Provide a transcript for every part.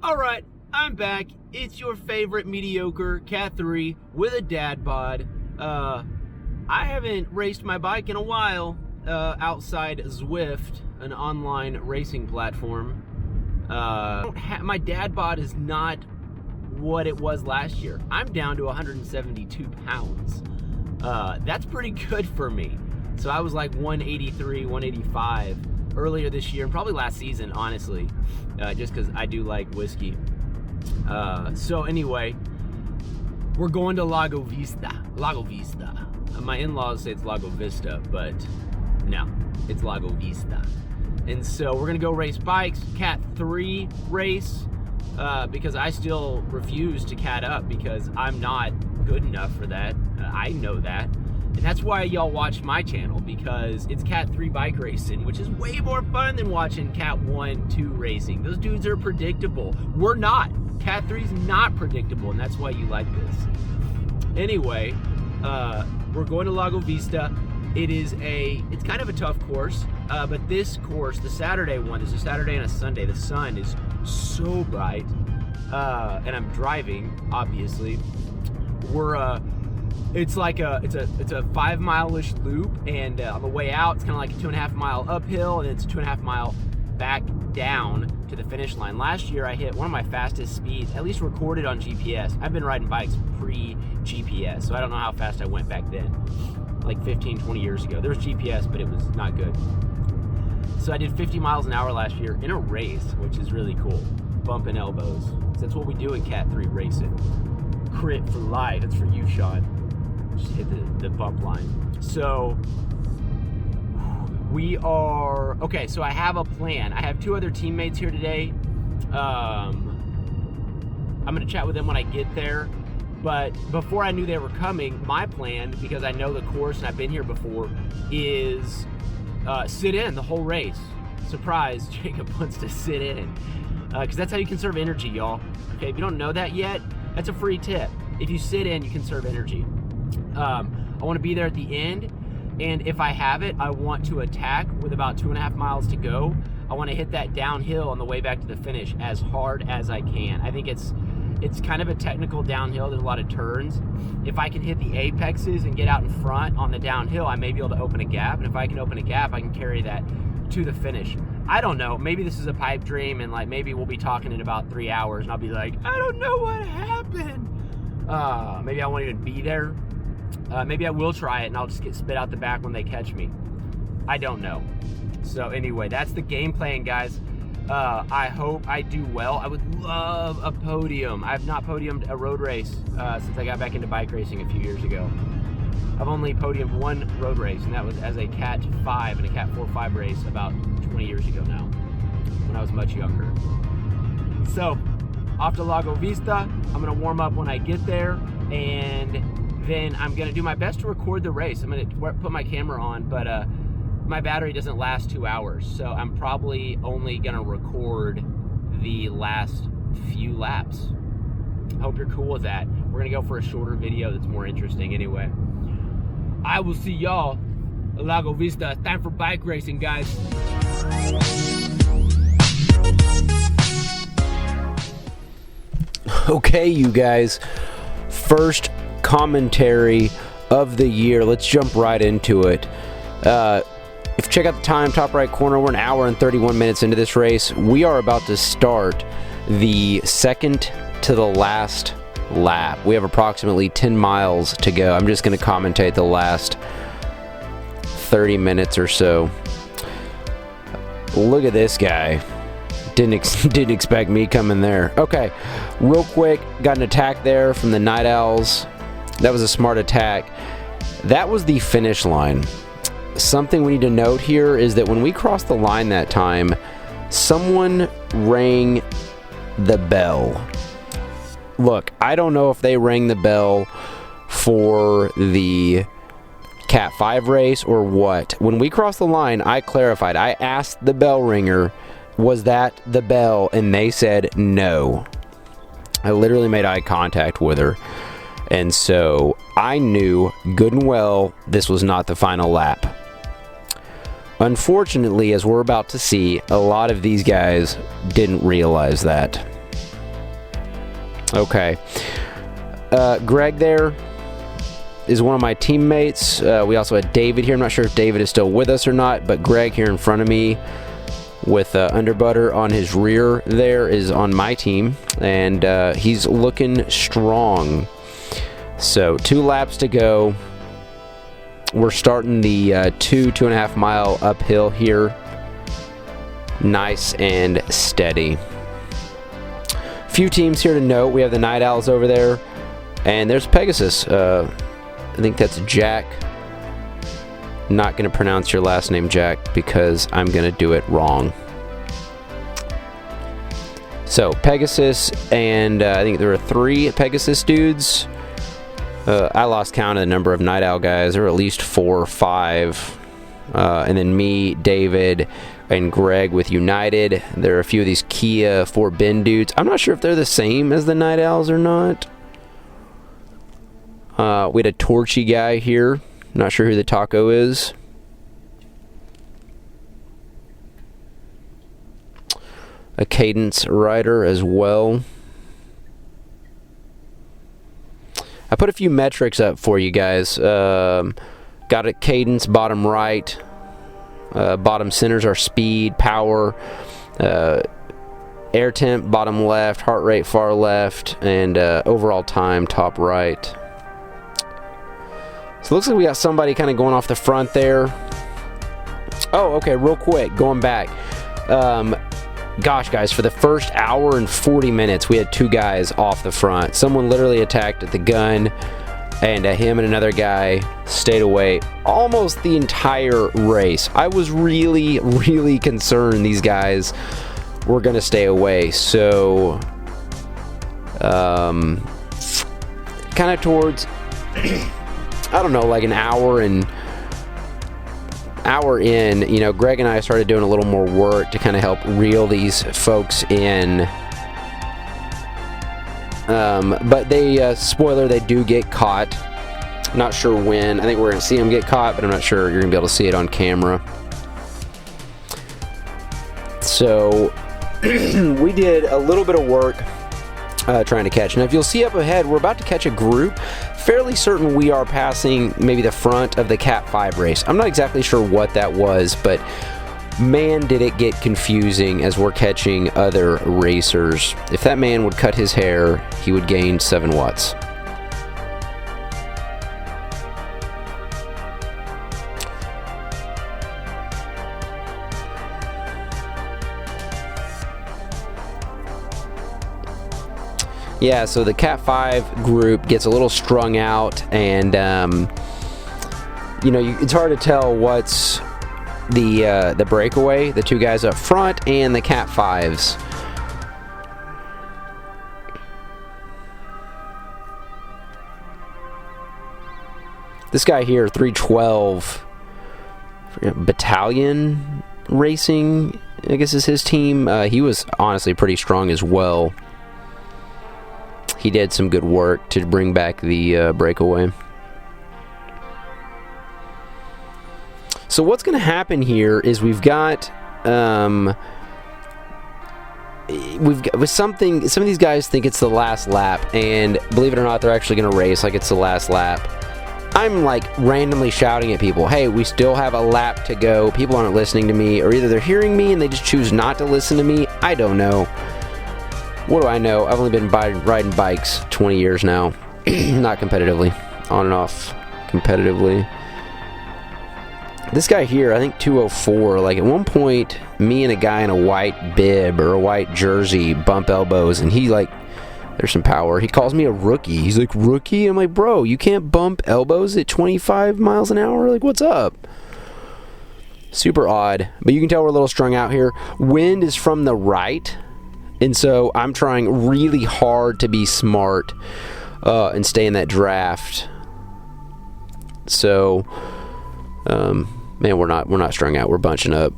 Alright, I'm back. It's your favorite mediocre Cat 3 with a dad bod. I haven't raced my bike in a while outside Zwift, an online racing platform. My dad bod is not what it was last year. I'm down to 172 pounds. That's pretty good for me. So I was like 183, 185 earlier this year, and probably last season, honestly, just because I do like whiskey. So anyway, we're going to Lago Vista. Lago Vista. My in-laws say it's Lago Vista, but no, it's Lago Vista. And so we're gonna go race bikes, Cat 3 race, because I still refuse to cat up because I'm not good enough for that. I know that. And that's why y'all watch my channel, because it's Cat 3 bike racing, which is way more fun than watching Cat 1, 2 racing. Those dudes are predictable. We're not. Cat 3's not predictable, and that's why you like this. Anyway, we're going to Lago Vista. It's kind of a tough course, but this course, the Saturday one, there's a Saturday and a Sunday. The sun is so bright, and I'm driving, obviously. It's a 5 mile-ish loop, and on the way out, it's kind of like a 2.5 mile uphill, and it's a 2.5 mile back down to the finish line. Last year, I hit one of my fastest speeds, at least recorded on GPS. I've been riding bikes pre-GPS, so I don't know how fast I went back then, like 15, 20 years ago. There was GPS, but it was not good. So I did 50 miles an hour last year in a race, which is really cool. Bumping elbows. So that's what we do in Cat 3 racing. Crit for life. That's for you, Sean. Just hit the bump line. So we are okay. So I have a plan. I have 2 other teammates here today. I'm gonna chat with them when I get there. But before I knew they were coming, my plan, because I know the course and I've been here before, is sit in the whole race. Surprise, Jacob wants to sit in. Because that's how you conserve energy, y'all. Okay, if you don't know that yet, that's a free tip. If you sit in, you conserve energy. I want to be there at the end, and if I have it, I want to attack with about 2.5 miles to go. I want to hit that downhill on the way back to the finish as hard as I can. I think it's kind of a technical downhill. There's a lot of turns. If I can hit the apexes and get out in front on the downhill, I may be able to open a gap, and if I can open a gap, I can carry that to the finish. I don't know, maybe this is a pipe dream, and like maybe we'll be talking in about 3 hours and I'll be like, I don't know what happened. Maybe I won't even be there. Maybe I will try it and I'll just get spit out the back when they catch me. I don't know. So anyway, that's the game plan, guys. I hope I do well. I would love a podium. I've not podiumed a road race since I got back into bike racing a few years ago. I've only podiumed 1 road race, and that was as a Cat 5 and a Cat 4-5 race about 20 years ago now, when I was much younger. So, off to Lago Vista. I'm gonna warm up when I get there, and then I'm gonna do my best to record the race. I'm gonna put my camera on, but my battery doesn't last 2 hours, so I'm probably only gonna record the last few laps. Hope you're cool with that. We're gonna go for a shorter video that's more interesting anyway. I will see y'all at Lago Vista. It's time for bike racing, guys. Okay, you guys, first commentary of the year. Let's jump right into it. If you check out the time, top right corner, we're an hour and 31 minutes into this race. We are about to start the second to the last lap. We have approximately 10 miles to go. I'm just going to commentate the last 30 minutes or so. Look at this guy. Didn't expect me coming there. Okay, real quick, got an attack there from the Night Owls. That was a smart attack. That was the finish line. Something we need to note here is that when we crossed the line that time, someone rang the bell. Look, I don't know if they rang the bell for the Cat 5 race or what. When we crossed the line, I clarified. I asked the bell ringer, was that the bell? And they said no. I literally made eye contact with her. And so I knew good and well this was not the final lap. Unfortunately, as we're about to see, a lot of these guys didn't realize that. Okay. Greg there is one of my teammates. We also had David here. I'm not sure if David is still with us or not, but Greg here in front of me with Underbutter on his rear there is on my team, and he's looking strong. So 2 laps to go. We're starting the 2.5 mile uphill here. Nice and steady. Few teams here to note. We have the Night Owls over there, and there's Pegasus. I think that's Jack. Not going to pronounce your last name, Jack, because I'm going to do it wrong. So Pegasus, and I think there are 3 Pegasus dudes. I lost count of the number of Night Owl guys. There were at least 4 or 5. And then me, David, and Greg with United. There are a few of these Kia 4-bin dudes. I'm not sure if they're the same as the Night Owls or not. We had a Torchy guy here. Not sure who the Taco is. A Cadence rider as well. I put a few metrics up for you guys. Got a Cadence bottom right. Bottom centers are speed, power, air temp bottom left, heart rate far left, and overall time top right. So it looks like we got somebody kind of going off the front there. Oh, okay, real quick, going back. Gosh, guys, for the first hour and 40 minutes, we had 2 guys off the front. Someone literally attacked at the gun, and him and another guy stayed away almost the entire race. I was really, really concerned these guys were going to stay away. So, kind of towards, I don't know, like an hour in, you know, Greg and I started doing a little more work to kind of help reel these folks in. But they, spoiler, they do get caught. Not sure when. I think we're going to see them get caught, but I'm not sure you're going to be able to see it on camera. So, we did a little bit of work trying to catch. Now, if you'll see up ahead, we're about to catch a group. Fairly certain we are passing maybe the front of the Cat 5 race. I'm not exactly sure what that was, but man, did it get confusing as we're catching other racers. If that man would cut his hair, he would gain 7 watts. Yeah, so the Cat 5 group gets a little strung out, and you know, it's hard to tell what's the breakaway, the 2 guys up front, and the Cat 5s. This guy here, 312 Battalion Racing, I guess is his team. He was honestly pretty strong as well. He did some good work to bring back the breakaway. So what's going to happen here is we've got with something. Some of these guys think it's the last lap, and believe it or not, they're actually going to race like it's the last lap. I'm like randomly shouting at people, "Hey, we still have a lap to go." People aren't listening to me, or either they're hearing me and they just choose not to listen to me. I don't know. What do I know? I've only been riding bikes 20 years now. Not competitively. On and off competitively. This guy here, I think 204, like at one point, me and a guy in a white bib or a white jersey bump elbows, and he like, there's some power. He calls me a rookie. He's like, rookie? I'm like, bro, you can't bump elbows at 25 miles an hour? Like, what's up? Super odd. But you can tell we're a little strung out here. Wind is from the right. And so I'm trying really hard to be smart and stay in that draft. So, man, we're not strung out. We're bunching up.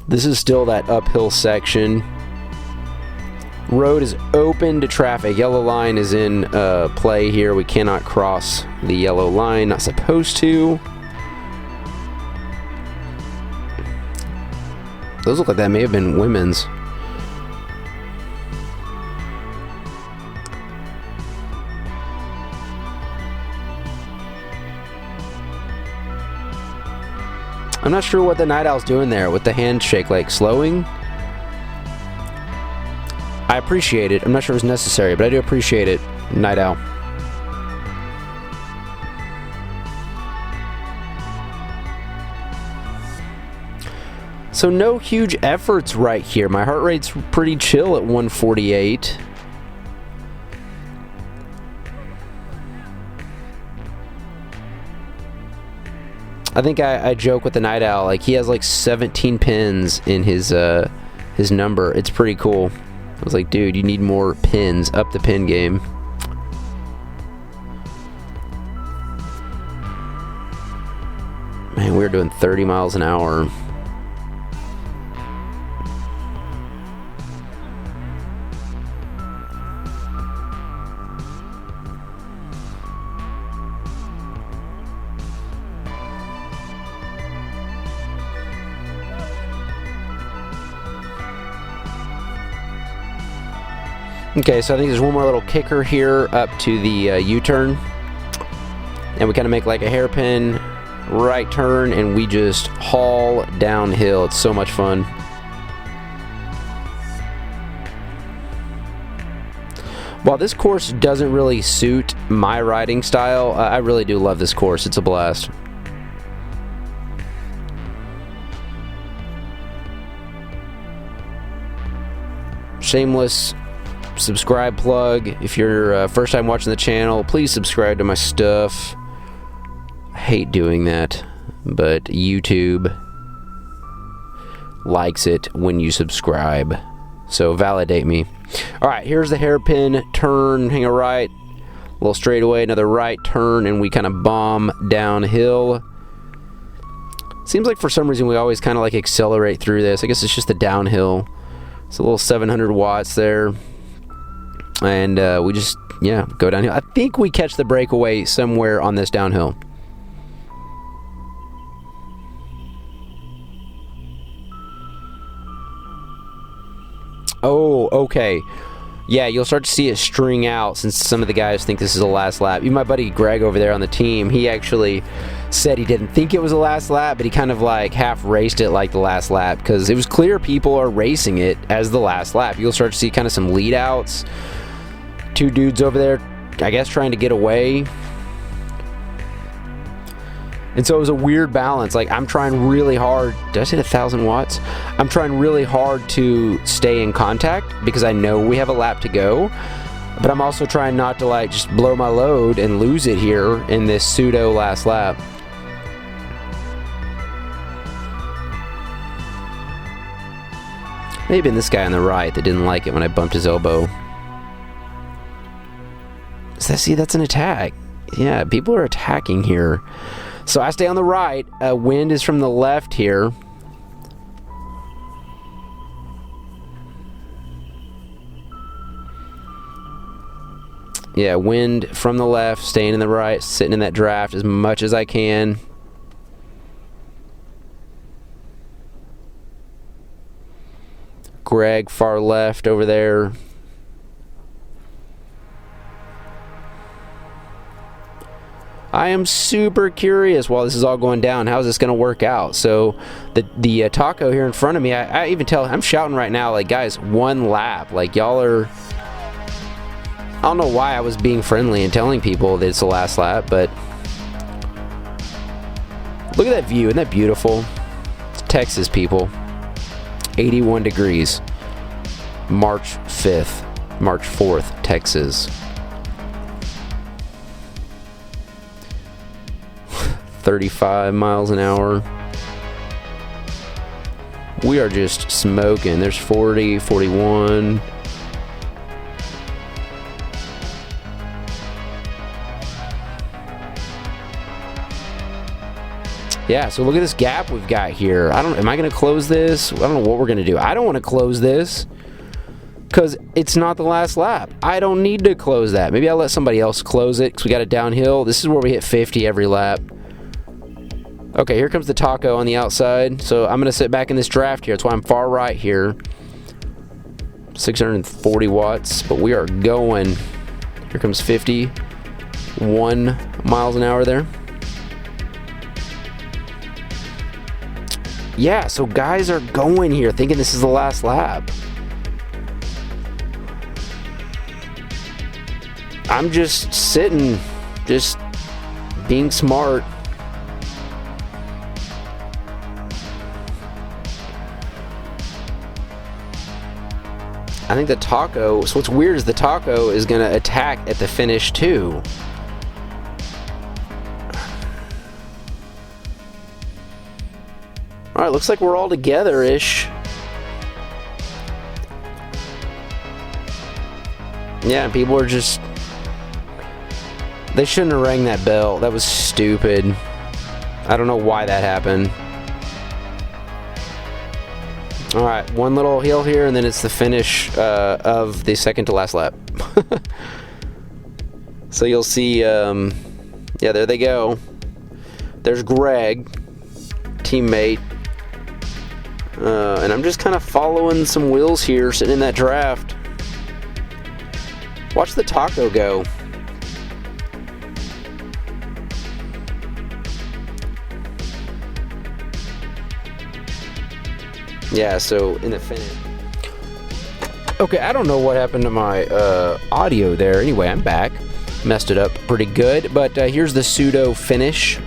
This is still that uphill section. Road is open to traffic. Yellow line is in play here. We cannot cross the yellow line. Not supposed to. Those look like that may have been women's. I'm not sure what the Night Owl's doing there with the handshake, like slowing. I appreciate it. I'm not sure it was necessary, but I do appreciate it, Night Owl. So no huge efforts right here. My heart rate's pretty chill at 148. I think I joke with the Night Owl, like he has like 17 pins in his number. It's pretty cool. I was like, dude, you need more pins. Up the pin game. Man, we're doing 30 miles an hour. Okay, so I think there's one more little kicker here up to the U-turn. And we kind of make like a hairpin right turn and we just haul downhill. It's so much fun. While this course doesn't really suit my riding style, I really do love this course. It's a blast. Shameless subscribe plug. If you're first time watching the channel, please subscribe to my stuff. I hate doing that, but YouTube likes it when you subscribe, so validate me. Alright, here's the hairpin turn, hang a right, a little straightaway, another right turn, and we kind of bomb downhill. Seems like for some reason we always kind of like accelerate through this. I guess it's just the downhill. It's a little 700 watts there. And we just, yeah, go downhill. I think we catch the breakaway somewhere on this downhill. Oh, okay. Yeah, you'll start to see it string out since some of the guys think this is the last lap. Even my buddy Greg over there on the team, he actually said he didn't think it was the last lap, but he kind of like half raced it like the last lap because it was clear people are racing it as the last lap. You'll start to see kind of some lead outs. Two dudes over there, I guess, trying to get away. And so it was a weird balance. Like, I'm trying really hard. Did I say 1,000 watts? I'm trying really hard to stay in contact because I know we have a lap to go. But I'm also trying not to, like, just blow my load and lose it here in this pseudo last lap. Maybe been this guy on the right that didn't like it when I bumped his elbow. See, that's an attack. Yeah, people are attacking here. So I stay on the right. Wind is from the left here. Yeah, wind from the left, staying in the right, sitting in that draft as much as I can. Greg, far left over there. I am super curious while this is all going down. How is this going to work out? So the taco here in front of me, I even tell, I'm shouting right now, like, guys, one lap. Like, y'all are, I don't know why I was being friendly and telling people that it's the last lap, but look at that view. Isn't that beautiful? It's Texas, people. 81 degrees. March 5th, March 4th, Texas. 35 miles an hour. We are just smoking. There's 40, 41. Yeah, so look at this gap we've got here. Am I going to close this? I don't know what we're going to do. I don't want to close this because it's not the last lap. I don't need to close that. Maybe I'll let somebody else close it because we got it downhill. This is where we hit 50 every lap. Okay, here comes the taco on the outside. So I'm going to sit back in this draft here. That's why I'm far right here. 640 watts, but we are going. Here comes 51 miles an hour there. Yeah, so guys are going here thinking this is the last lap. I'm just sitting, just being smart. I think the taco, so what's weird is the taco is going to attack at the finish too. Alright, looks like we're all together-ish. Yeah, people are just... They shouldn't have rang that bell. That was stupid. I don't know why that happened. Alright, one little hill here, and then it's the finish of the second to last lap. So you'll see, yeah, there they go. There's Greg, teammate. And I'm just kind of following some wheels here, sitting in that draft. Watch the taco go. Yeah, so in the finish. Okay, I don't know what happened to my audio there. Anyway, I'm back. Messed it up pretty good. But here's the pseudo finish.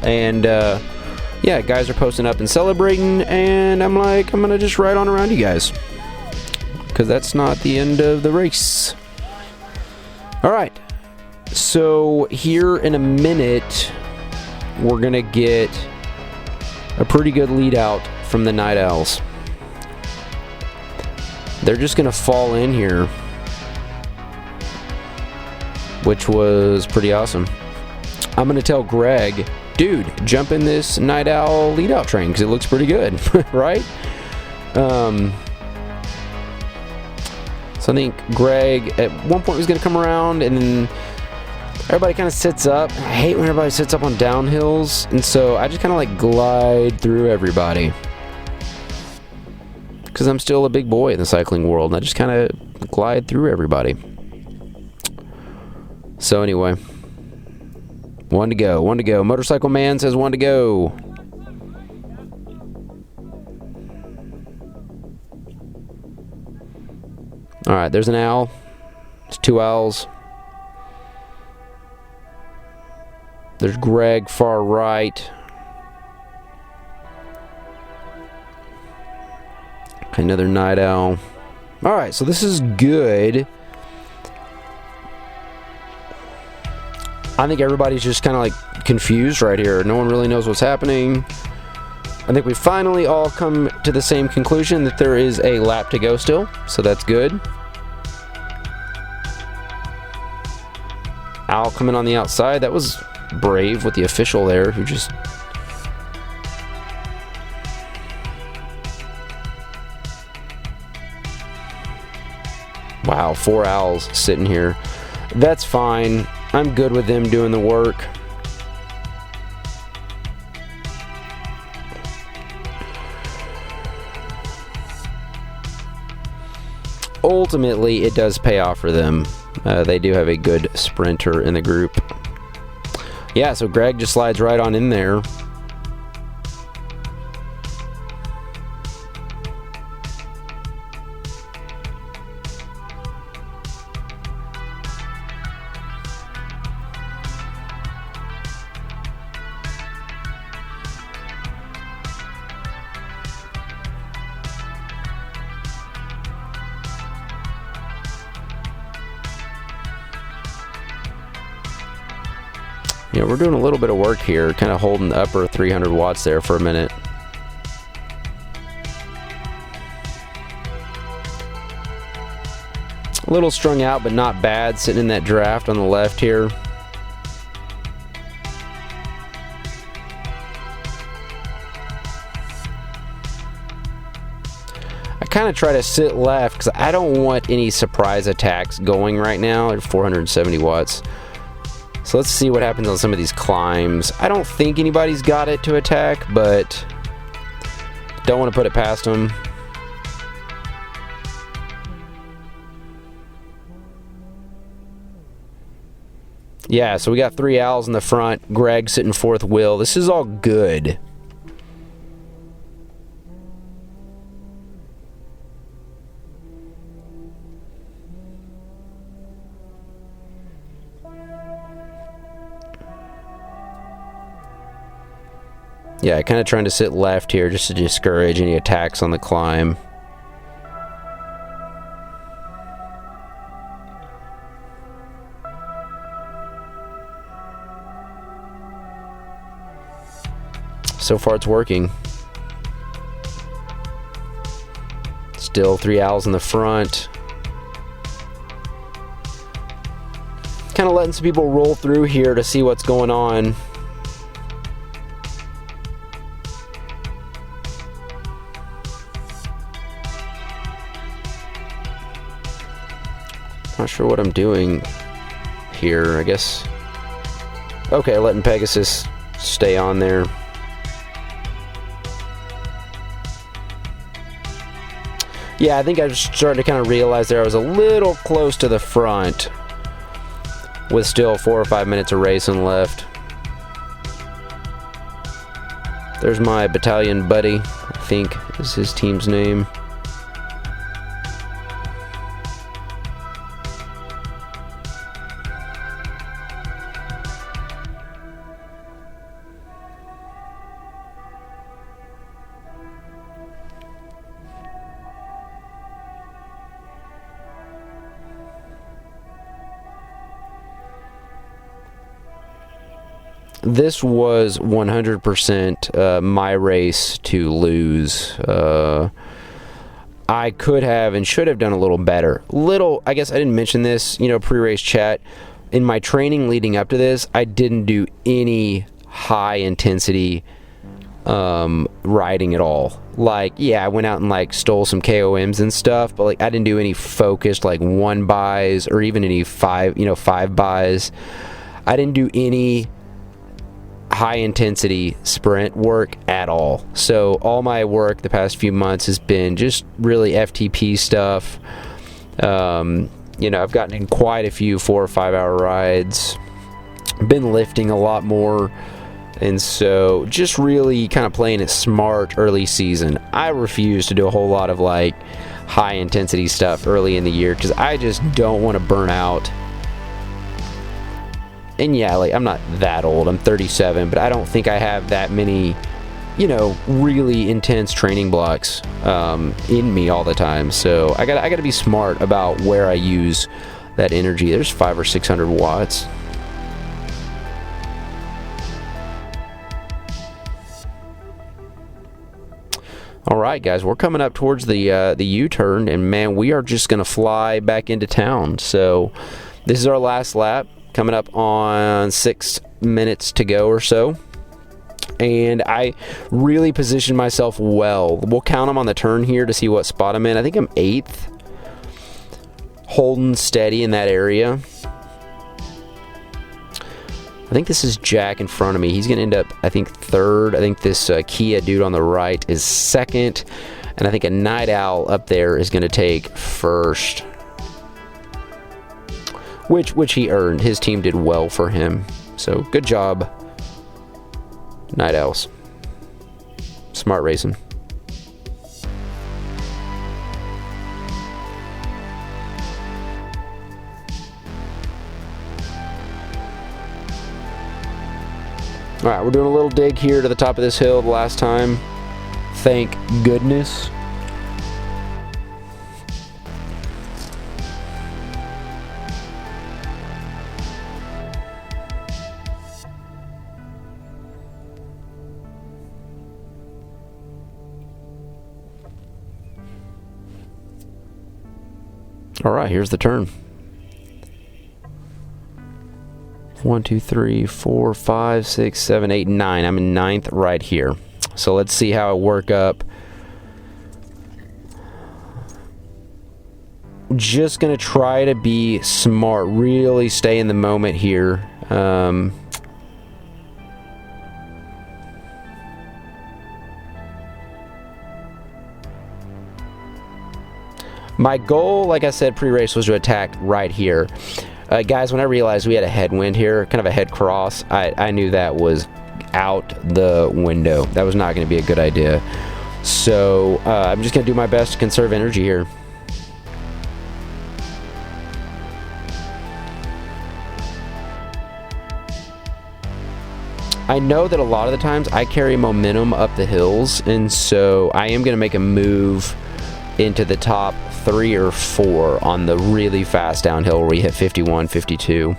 And yeah, guys are posting up and celebrating. And I'm like, I'm going to just ride on around you guys. Because that's not the end of the race. Alright. So here in a minute, we're going to get a pretty good lead out from the Night Owls. They're just gonna fall in here, which was pretty awesome. I'm gonna tell Greg, dude, jump in this Night Owl lead out train because it looks pretty good, right? So I think Greg at one point was gonna come around, and then everybody kind of sits up. I hate when everybody sits up on downhills, and so I just kind of like glide through everybody. Because I'm still a big boy in the cycling world, and I just kind of glide through everybody. So anyway, one to go. Motorcycle Man says one to go. Alright, there's an owl. There's two owls. There's Greg far right. Another Night Owl. Alright, so this is good. I think everybody's just kind of like confused right here. No one really knows what's happening. I think we finally all come to the same conclusion that there is a lap to go still, so that's good. Owl coming on the outside. That was brave with the official there who just... Wow, 4 owls sitting here. That's fine. I'm good with them doing the work. Ultimately, it does pay off for them. They do have a good sprinter in the group. Yeah, so Greg just slides right on in there. Yeah, we're doing a little bit of work here, kind of holding the upper 300 watts there for a minute. A little strung out, but not bad, sitting in that draft on the left here. I kind of try to sit left because I don't want any surprise attacks going right now at 470 watts. So let's see what happens on some of these climbs. I don't think anybody's got it to attack, but don't want to put it past them. Yeah, so we got 3 owls in the front. Greg sitting fourth wheel. This is all good. Yeah, kind of trying to sit left here just to discourage any attacks on the climb. So far it's working. Still 3 owls in the front. Kind of letting some people roll through here to see what's going on. Not sure what I'm doing here, I guess. Okay, letting Pegasus stay on there. Yeah, I think I just started to kind of realize there I was a little close to the front with still 4 or 5 minutes of racing left. There's my battalion buddy, I think is his team's name. This was 100% my race to lose. I could have and should have done a little better. I guess I didn't mention this, pre-race chat. In my training leading up to this, I didn't do any high intensity riding at all. I went out and stole some KOMs and stuff, but I didn't do any focused 1 buys or even any 5 buys. I didn't do any high intensity sprint work at all. So all my work the past few months has been just really FTP stuff. I've gotten in quite a few 4 or 5 hour rides, been lifting a lot more, and so just really kind of playing it smart early season. I refuse to do a whole lot of high intensity stuff early in the year because I just don't want to burn out. And yeah, I'm not that old. I'm 37, but I don't think I have that many, really intense training blocks in me all the time. So I got to be smart about where I use that energy. There's 500 or 600 watts. All right, guys, we're coming up towards the U-turn, and man, we are just gonna fly back into town. So this is our last lap. Coming up on 6 minutes to go or so. And I really positioned myself well. We'll count them on the turn here to see what spot I'm in. I think I'm 8th. Holding steady in that area. I think this is Jack in front of me. He's going to end up, I think, 3rd. I think this Kia dude on the right is 2nd. And I think a Night Owl up there is going to take 1st. Which he earned. His team did well for him. So good job, Night Owls. Smart racing. Alright, we're doing a little dig here to the top of this hill the last time. Thank goodness. All right, here's the turn. 1, 2, 3, 4, 5, 6, 7, 8, 9. I'm in 9th right here. So let's see how I work up. Just gonna try to be smart, really stay in the moment here. My goal, like I said pre-race, was to attack right here. Guys, when I realized we had a headwind here, kind of a head cross, I knew that was out the window. That was not going to be a good idea. So I'm just going to do my best to conserve energy here. I know that a lot of the times I carry momentum up the hills, and so I am going to make a move into the top 3 or 4 on the really fast downhill where we hit 51, 52.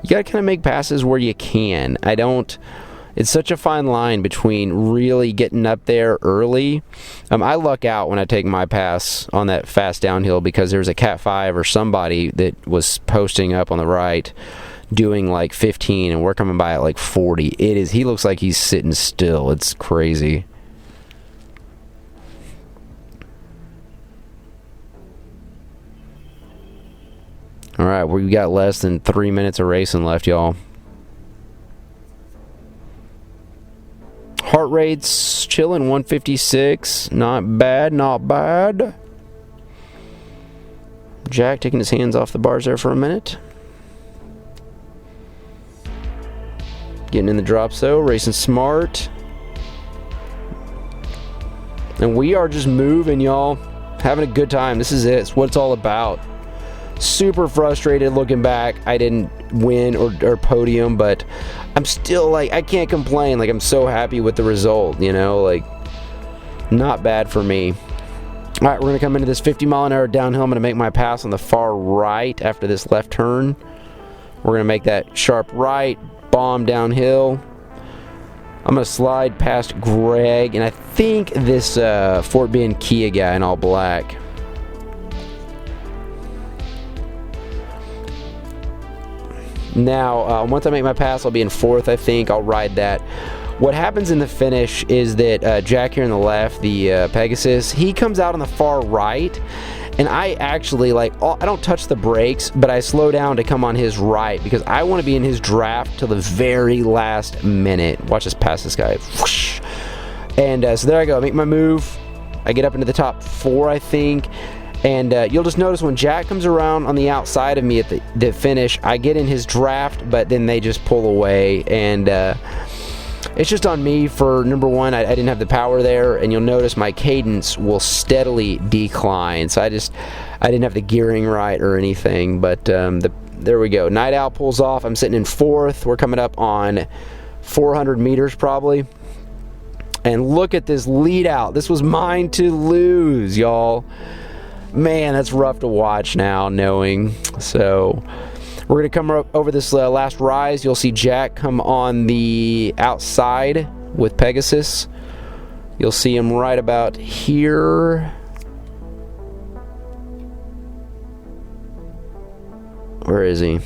You gotta kind of make passes where you can. It's such a fine line between really getting up there early. I luck out when I take my pass on that fast downhill because there's a Cat 5 or somebody that was posting up on the right doing like 15 and we're coming by at like 40. He looks like he's sitting still. It's crazy. All right, we got less than 3 minutes of racing left, y'all. Heart rate's chilling, 156. Not bad, not bad. Jack taking his hands off the bars there for a minute. Getting in the drops though, racing smart. And we are just moving, y'all. Having a good time. This is it. It's what it's all about. Super frustrated looking back. I didn't win or podium, but I'm still like, I can't complain. Like, I'm so happy with the result, you know, like, not bad for me. All right, we're going to come into this 50-mile-an-hour downhill. I'm going to make my pass on the far right after this left turn. We're going to make that sharp right, bomb downhill. I'm going to slide past Greg, and I think this Fort Bend Kia guy in all black. Now, once I make my pass, I'll be in 4th, I think. I'll ride that. What happens in the finish is that Jack here on the left, the Pegasus, he comes out on the far right, and I actually, like, I don't touch the brakes, but I slow down to come on his right because I want to be in his draft till the very last minute. Watch us pass this guy. Whoosh. And so there I go. I make my move. I get up into the top 4, I think. And you'll just notice when Jack comes around on the outside of me at the finish, I get in his draft, but then they just pull away. And it's just on me for, number one, I didn't have the power there. And you'll notice my cadence will steadily decline. So I didn't have the gearing right or anything. But there we go. Night Owl pulls off. I'm sitting in 4th. We're coming up on 400 meters probably. And look at this lead out. This was mine to lose, y'all. Man, that's rough to watch now, knowing. So we're going to come over this last rise. You'll see Jack come on the outside with Pegasus. You'll see him right about here. Where is he?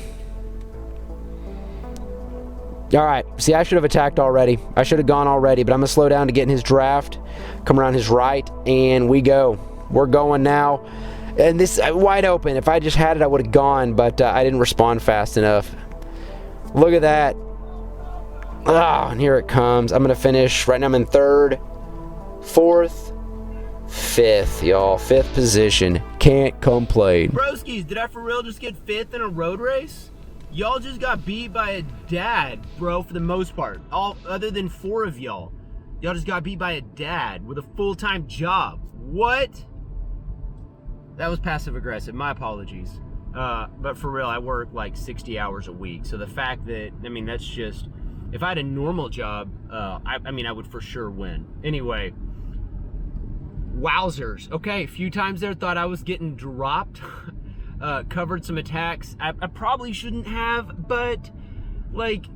All right. See, I should have attacked already. I should have gone already, but I'm going to slow down to get in his draft, come around his right, and we go. We're going now. And this wide open. If I just had it, I would have gone, but I didn't respond fast enough. Look at that. Ah, and here it comes. I'm going to finish. Right now I'm in 3rd, 4th, 5th, y'all. 5th position. Can't complain. Broskies, did I for real just get 5th in a road race? Y'all just got beat by a dad, bro, for the most part. All other than 4 of y'all. Y'all just got beat by a dad with a full-time job. What? That was passive-aggressive. My apologies. But for real, I work like 60 hours a week. So the fact that, I mean, that's just... If I had a normal job, I mean, I would for sure win. Anyway, wowzers. Okay, a few times there thought I was getting dropped. Covered some attacks. I probably shouldn't have, but, like...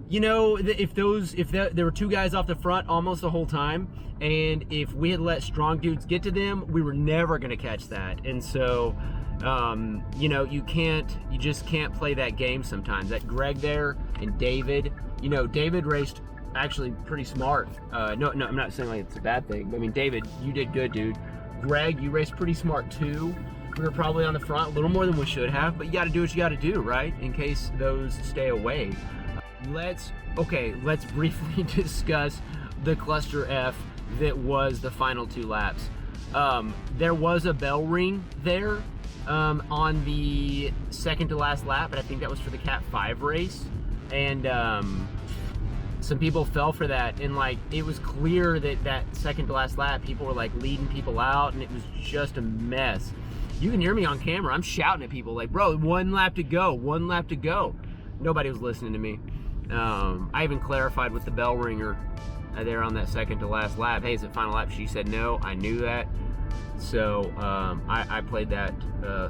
You know, if there were 2 guys off the front almost the whole time, and if we had let strong dudes get to them, we were never going to catch that. And so, You know, you just can't play that game sometimes. That Greg there and David, you know, David raced actually pretty smart. No, I'm not saying like it's a bad thing, but I mean, David, you did good, dude. Greg, you raced pretty smart too. We were probably on the front a little more than we should have, but you got to do what you got to do, right? In case those stay away. Let's briefly discuss the cluster F that was the final 2 laps. There was a bell ring there on the second to last lap, but I think that was for the Cat 5 race. And some people fell for that, and like it was clear that second to last lap people were like leading people out, and it was just a mess. You can hear me on camera. I'm shouting at people like, bro, 1 lap to go, 1 lap to go. Nobody was listening to me. I even clarified with the bell ringer there on that second to last lap. Hey, is it final lap? She said no. I knew that. So I played that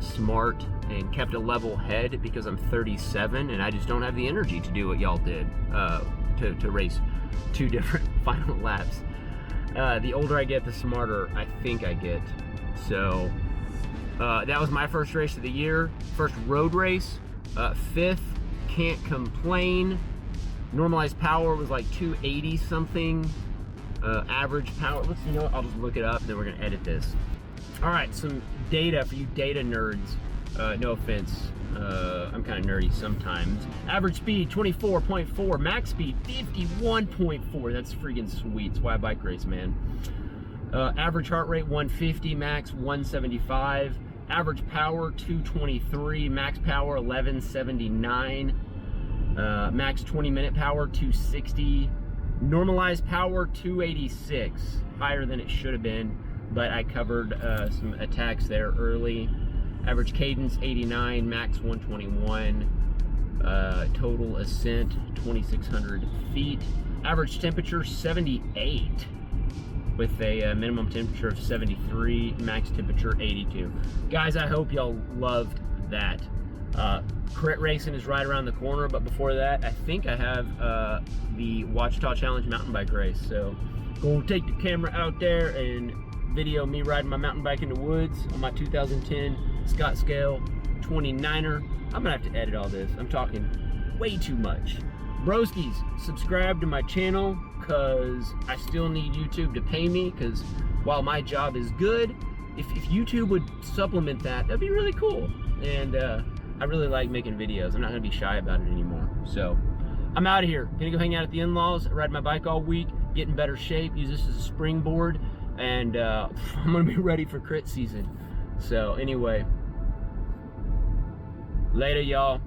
smart and kept a level head because I'm 37 and I just don't have the energy to do what y'all did to race 2 different final laps. The older I get, the smarter I think I get. So that was my first race of the year, first road race, 5th, can't complain. Normalized power was like 280 something. Average power, you know what, I'll just look it up and then we're gonna edit this. All right, some data for you data nerds. No offense, I'm kind of nerdy sometimes. Average speed 24.4, max speed 51.4. That's freaking sweet. That's why I bike race, man. Average heart rate 150, max 175. Average power 223, max power 1179. Max 20-minute power 260. Normalized power 286, higher than it should have been, but I covered some attacks there early. Average cadence 89, max 121. Total ascent 2,600 feet. Average temperature 78, with a minimum temperature of 73, max temperature 82. Guys, I hope y'all loved that. Crit racing is right around the corner, but before that, I think I have the Ouachita Challenge mountain bike race. So, go take the camera out there and video me riding my mountain bike in the woods on my 2010 Scott Scale 29er. I'm gonna have to edit all this. I'm talking way too much. Broskies, subscribe to my channel, cause I still need YouTube to pay me, cause while my job is good, if YouTube would supplement that, that'd be really cool. And I really like making videos. I'm not gonna be shy about it anymore. So I'm out of here. Gonna go hang out at the in-laws, ride my bike all week, get in better shape, use this as a springboard, and I'm gonna be ready for crit season. So anyway, later y'all.